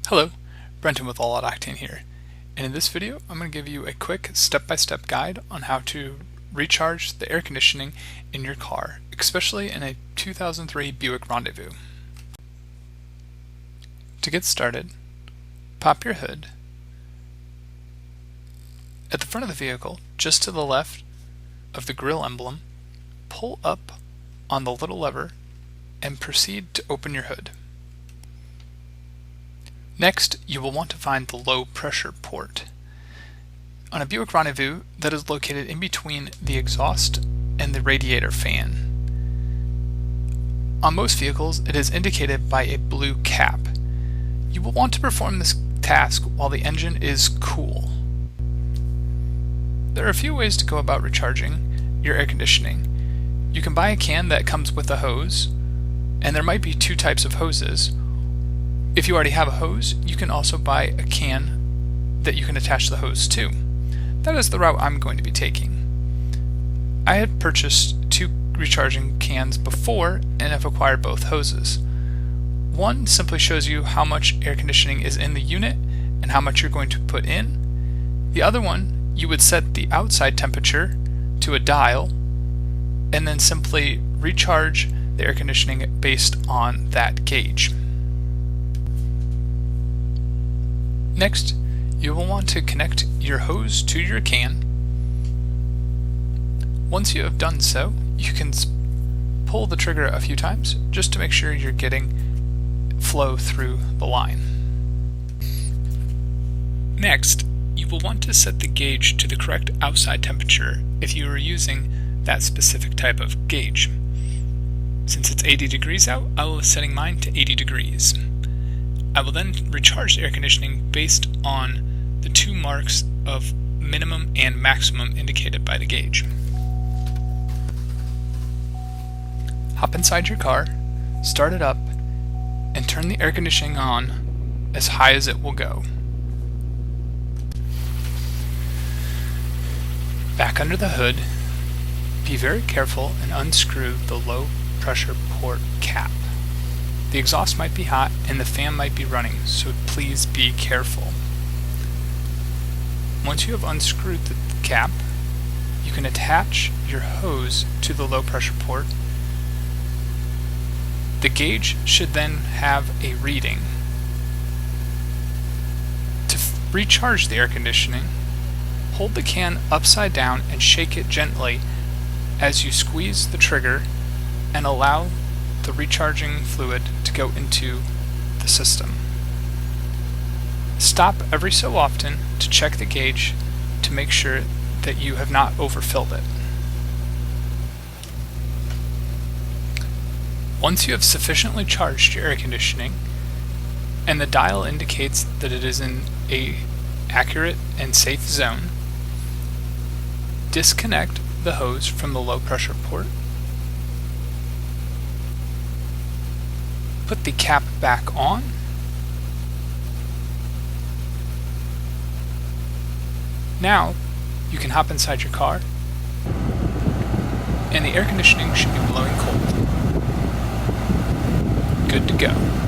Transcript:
Hello, Brenton with All Out Octane here, and in this video I'm going to give you a quick step-by-step guide on how to recharge the air conditioning in your car, especially in a 2003 Buick Rendezvous. To get started, pop your hood. At the front of the vehicle, just to the left of the grille emblem, pull up on the little lever and proceed to open your hood. Next, you will want to find the low pressure port. On a Buick Rendezvous, that is located in between the exhaust and the radiator fan. On most vehicles, it is indicated by a blue cap. You will want to perform this task while the engine is cool. There are a few ways to go about recharging your air conditioning. You can buy a can that comes with a hose, and there might be two types of hoses. If you already have a hose, you can also buy a can that you can attach the hose to. That is the route I'm going to be taking. I had purchased two recharging cans before and have acquired both hoses. One simply shows you how much air conditioning is in the unit and how much you're going to put in. The other one, you would set the outside temperature to a dial and then simply recharge the air conditioning based on that gauge. Next, you will want to connect your hose to your can. Once you have done so, you can pull the trigger a few times just to make sure you're getting flow through the line. Next, you will want to set the gauge to the correct outside temperature if you are using that specific type of gauge. Since it's 80 degrees out, I will be setting mine to 80 degrees. I will then recharge the air conditioning based on the two marks of minimum and maximum indicated by the gauge. Hop inside your car, start it up, and turn the air conditioning on as high as it will go. Back under the hood, be very careful and unscrew the low pressure port cap. The exhaust might be hot and the fan might be running, so please be careful. Once you have unscrewed the cap, you can attach your hose to the low pressure port. The gauge should then have a reading. To recharge the air conditioning, hold the can upside down and shake it gently as you squeeze the trigger and allow the recharging fluid to go into the system. Stop every so often to check the gauge to make sure that you have not overfilled it. Once you have sufficiently charged your air conditioning and the dial indicates that it is in a accurate and safe zone, disconnect the hose from the low pressure port. Put the cap back on. Now you can hop inside your car and the air conditioning should be blowing cold. Good to go.